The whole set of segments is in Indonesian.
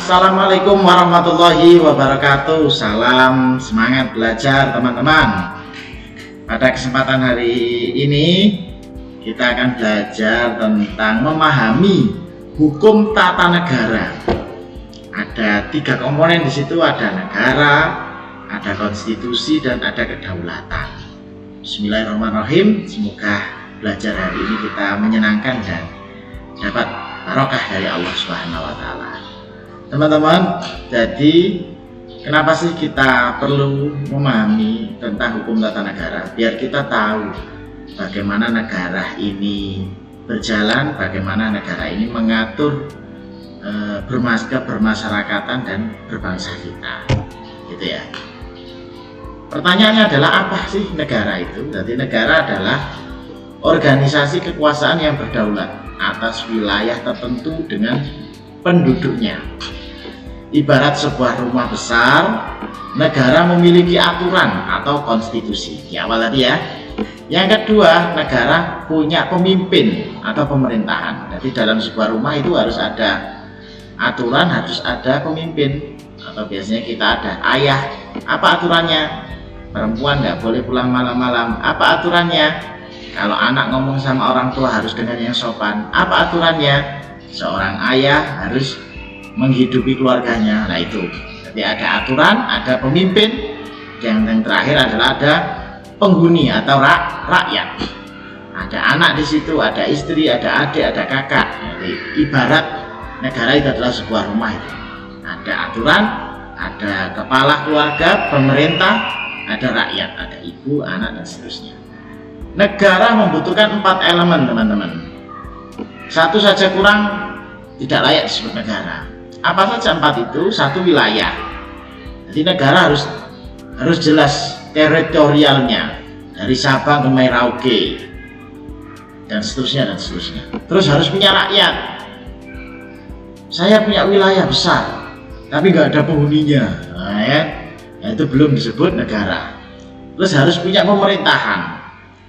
Assalamualaikum warahmatullahi wabarakatuh. Salam semangat belajar teman-teman. Pada kesempatan hari ini kita akan belajar tentang memahami hukum tata negara. Ada 3 komponen di situ, ada negara, ada konstitusi, dan ada kedaulatan. Bismillahirrahmanirrahim. Semoga belajar hari ini kita menyenangkan dan dapat barokah dari Allah Subhanahu wa taala. Teman-teman, jadi kenapa sih kita perlu memahami tentang hukum tata negara? Biar kita tahu bagaimana negara ini berjalan, bagaimana negara ini mengatur bermasyarakatan dan berbangsa kita, gitu ya. Pertanyaannya adalah apa sih negara itu? Jadi negara adalah organisasi kekuasaan yang berdaulat atas wilayah tertentu dengan penduduknya. Ibarat sebuah rumah besar, negara memiliki aturan atau konstitusi. Di awal tadi ya. Yang kedua, negara punya pemimpin atau pemerintahan. Jadi dalam sebuah rumah itu harus ada aturan, harus ada pemimpin. Atau biasanya kita ada ayah. Apa aturannya? Perempuan nggak boleh pulang malam-malam. Apa aturannya? Kalau anak ngomong sama orang tua harus dengan yang sopan. Apa aturannya? Seorang ayah harus menghidupi keluarganya. Nah itu, jadi ada aturan, ada pemimpin, yang terakhir adalah ada penghuni atau rakyat. Ada anak di situ, ada istri, ada adik, ada kakak. Jadi ibarat negara itu adalah sebuah rumah itu. Ada aturan, ada kepala keluarga, pemerintah, ada rakyat, ada ibu, anak, dan seterusnya. Negara membutuhkan 4 elemen, teman-teman. Satu saja kurang, tidak layak disebut negara. Apa saja 4 itu? Satu, wilayah. Jadi negara harus jelas teritorialnya, dari Sabang ke Merauke, dan seterusnya dan seterusnya. Terus harus punya rakyat. Saya punya wilayah besar, tapi nggak ada penghuninya. Nah, ya, itu belum disebut negara. Terus harus punya pemerintahan.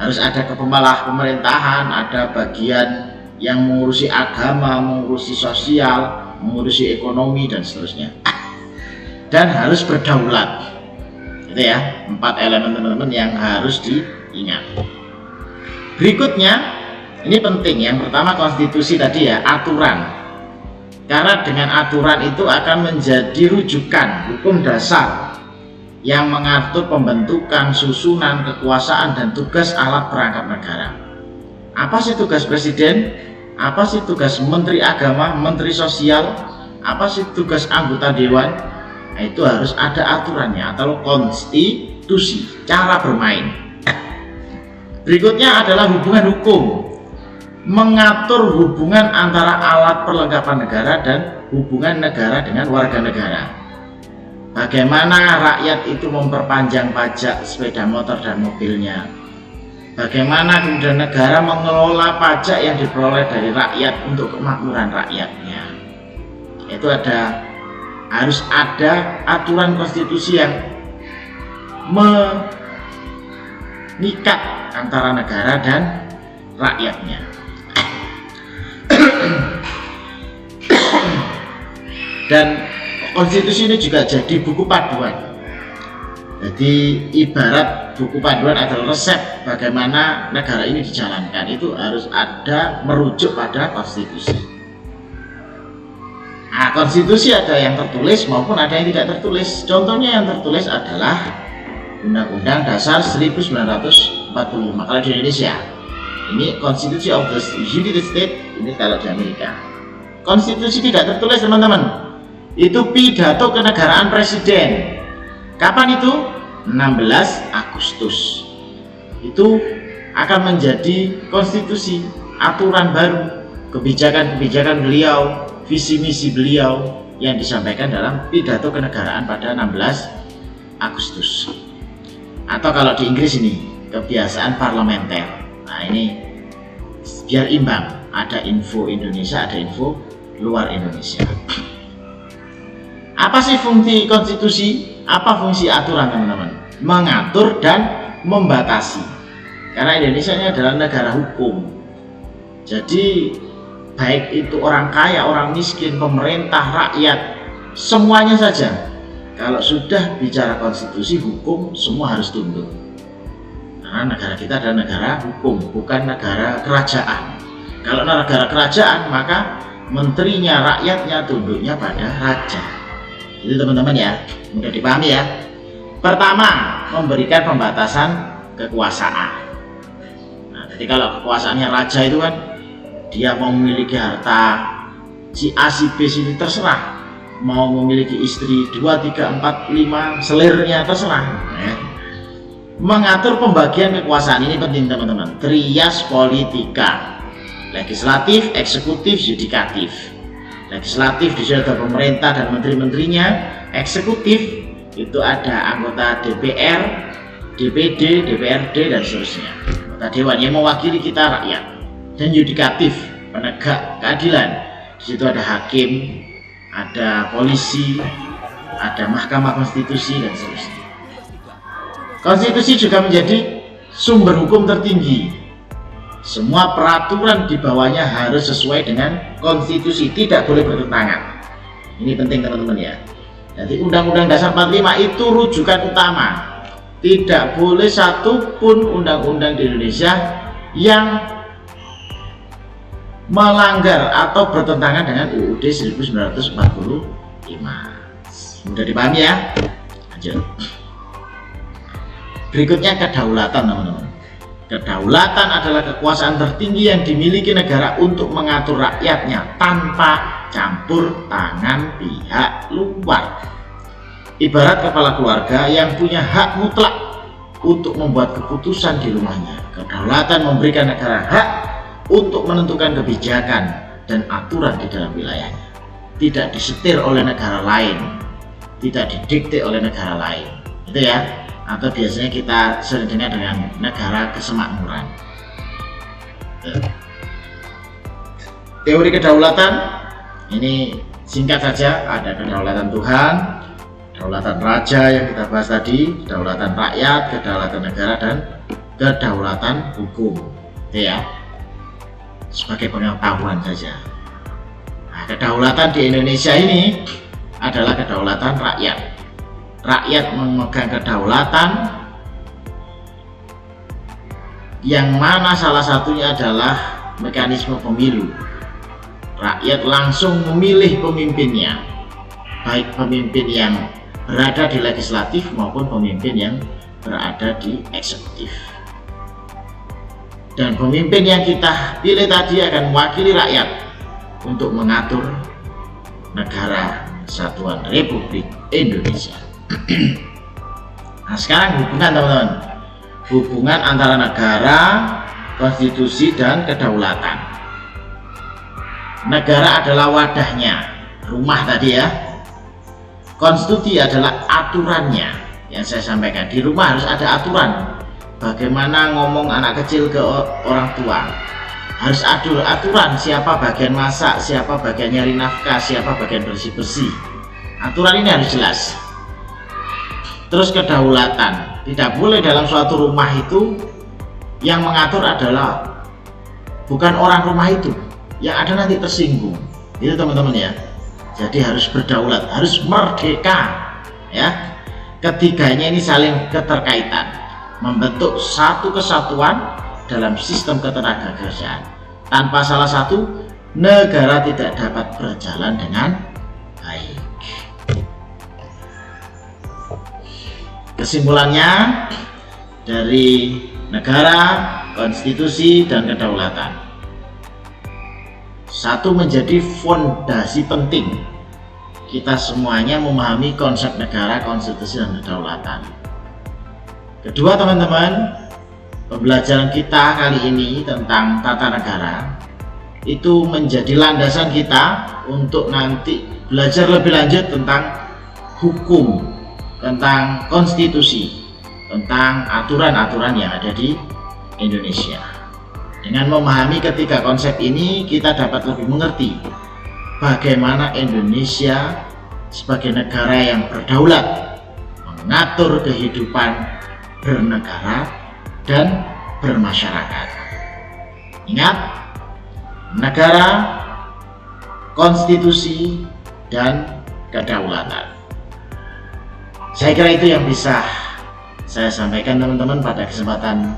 Harus ada kepala pemerintahan, ada bagian yang mengurusi agama, mengurusi sosial, mengurusi ekonomi, dan seterusnya. Dan harus berdaulat. Itu ya, 4 elemen teman-teman yang harus diingat. Berikutnya, ini penting. Yang pertama konstitusi tadi ya, aturan. Karena dengan aturan itu akan menjadi rujukan hukum dasar yang mengatur pembentukan, susunan, kekuasaan, dan tugas alat perangkat negara. Apa sih tugas presiden? Apa sih tugas menteri agama, menteri sosial? Apa sih tugas anggota dewan? Nah, itu harus ada aturannya atau konstitusi, cara bermain. Berikutnya adalah hubungan hukum, mengatur hubungan antara alat perlengkapan negara dan hubungan negara dengan warga negara. Bagaimana rakyat itu memperpanjang pajak sepeda motor dan mobilnya. Bagaimana kemudian negara mengelola pajak yang diperoleh dari rakyat untuk kemakmuran rakyatnya. Itu harus ada aturan konstitusi yang mengikat antara negara dan rakyatnya. Dan konstitusi ini juga jadi buku panduan. Jadi ibarat buku panduan adalah resep bagaimana negara ini dijalankan. Itu harus ada merujuk pada konstitusi. Nah, konstitusi ada yang tertulis maupun ada yang tidak tertulis. Contohnya yang tertulis adalah Undang-Undang Dasar 1945 kalau di Indonesia. Ini Constitution of the United States, ini kalau di Amerika. Konstitusi tidak tertulis, teman-teman. Itu pidato kenegaraan presiden. Kapan itu? 16 Agustus. Itu akan menjadi konstitusi, aturan baru, kebijakan-kebijakan beliau, visi misi beliau yang disampaikan dalam pidato kenegaraan pada 16 Agustus. Atau kalau di Inggris ini kebiasaan parlementer. Nah, ini biar imbang, ada info Indonesia, ada info luar Indonesia. Apa sih fungsi konstitusi? Apa fungsi aturan, teman-teman? Mengatur dan membatasi. Karena Indonesia ini adalah negara hukum. Jadi baik itu orang kaya, orang miskin, pemerintah, rakyat, semuanya saja. Kalau sudah bicara konstitusi, hukum, semua harus tunduk. Karena negara kita adalah negara hukum, bukan negara kerajaan. Kalau negara kerajaan, maka menterinya, rakyatnya tunduknya pada raja. Itu teman-teman ya, mudah dipahami ya. Pertama, memberikan pembatasan kekuasaan. Nah, jadi kalau kekuasaannya raja itu kan, dia mau memiliki harta si A, si B, si D, terserah. Mau memiliki istri 2, 3, 4, 5, selirnya terserah ya. Mengatur pembagian kekuasaan ini penting teman-teman. Trias politika, legislatif, eksekutif, yudikatif. Legislatif di sini ada pemerintah dan menteri-menterinya. Eksekutif itu ada anggota DPR, DPD, DPRD dan seterusnya, anggota dewan yang mewakili kita rakyat. Dan yudikatif, penegak keadilan. Di situ ada hakim, ada polisi, ada mahkamah konstitusi dan seterusnya. Konstitusi juga menjadi sumber hukum tertinggi. Semua peraturan di bawahnya harus sesuai dengan konstitusi, tidak boleh bertentangan. Ini penting teman-teman ya. Jadi Undang-Undang Dasar 45 itu rujukan utama. Tidak boleh satupun undang-undang di Indonesia yang melanggar atau bertentangan dengan UUD 1945. Mudah dipahami ya. Lanjut. Berikutnya kedaulatan teman-teman. Kedaulatan adalah kekuasaan tertinggi yang dimiliki negara untuk mengatur rakyatnya tanpa campur tangan pihak luar. Ibarat kepala keluarga yang punya hak mutlak untuk membuat keputusan di rumahnya. Kedaulatan memberikan negara hak untuk menentukan kebijakan dan aturan di dalam wilayahnya, tidak disetir oleh negara lain, tidak didikte oleh negara lain, itu ya. Atau biasanya kita sering dengar dengan negara kesemakmuran. Teori kedaulatan ini singkat saja, ada kedaulatan Tuhan, kedaulatan raja yang kita bahas tadi, kedaulatan rakyat, kedaulatan negara, dan kedaulatan hukum, itu ya. Sebagai pengetahuan saja. Nah, kedaulatan di Indonesia ini adalah kedaulatan rakyat. Rakyat memegang kedaulatan yang mana salah satunya adalah mekanisme pemilu. Rakyat langsung memilih pemimpinnya, baik pemimpin yang berada di legislatif maupun pemimpin yang berada di eksekutif. Dan pemimpin yang kita pilih tadi akan mewakili rakyat untuk mengatur negara Kesatuan Republik Indonesia. Nah, sekarang hubungan teman-teman, hubungan antara negara, konstitusi, dan kedaulatan. Negara adalah wadahnya, rumah tadi ya. Konstitusi adalah aturannya. Yang saya sampaikan, di rumah harus ada aturan. Bagaimana ngomong anak kecil ke orang tua, harus ada aturan, siapa bagian masak, siapa bagian nyari nafkah, siapa bagian bersih-bersih. Aturan ini harus jelas. Terus kedaulatan, tidak boleh dalam suatu rumah itu yang mengatur adalah bukan orang rumah itu, yang ada nanti tersinggung. Itu teman-teman ya. Jadi harus berdaulat, harus merdeka ya. Ketiganya ini saling keterkaitan, membentuk satu kesatuan dalam sistem ketenagakerjaan. Tanpa salah satu, negara tidak dapat berjalan dengan baik. Kesimpulannya, dari negara, konstitusi, dan kedaulatan, satu menjadi fondasi penting. Kita semuanya memahami konsep negara, konstitusi, dan kedaulatan. Kedua teman-teman, pembelajaran kita kali ini tentang tata negara itu menjadi landasan kita untuk nanti belajar lebih lanjut tentang hukum, tentang konstitusi, tentang aturan-aturan yang ada di Indonesia. Dengan memahami ketiga konsep ini, kita dapat lebih mengerti bagaimana Indonesia sebagai negara yang berdaulat mengatur kehidupan bernegara dan bermasyarakat. Ingat, negara, konstitusi, dan kedaulatan. Saya kira itu yang bisa saya sampaikan teman-teman pada kesempatan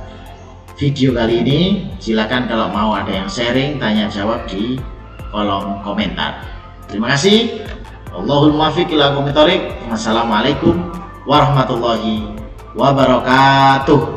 video kali ini. Silakan kalau mau ada yang sharing, tanya jawab di kolom komentar. Terima kasih. Wallahul muwaffiq ila aqwamit thoriq. Wassalamualaikum warahmatullahi wabarakatuh.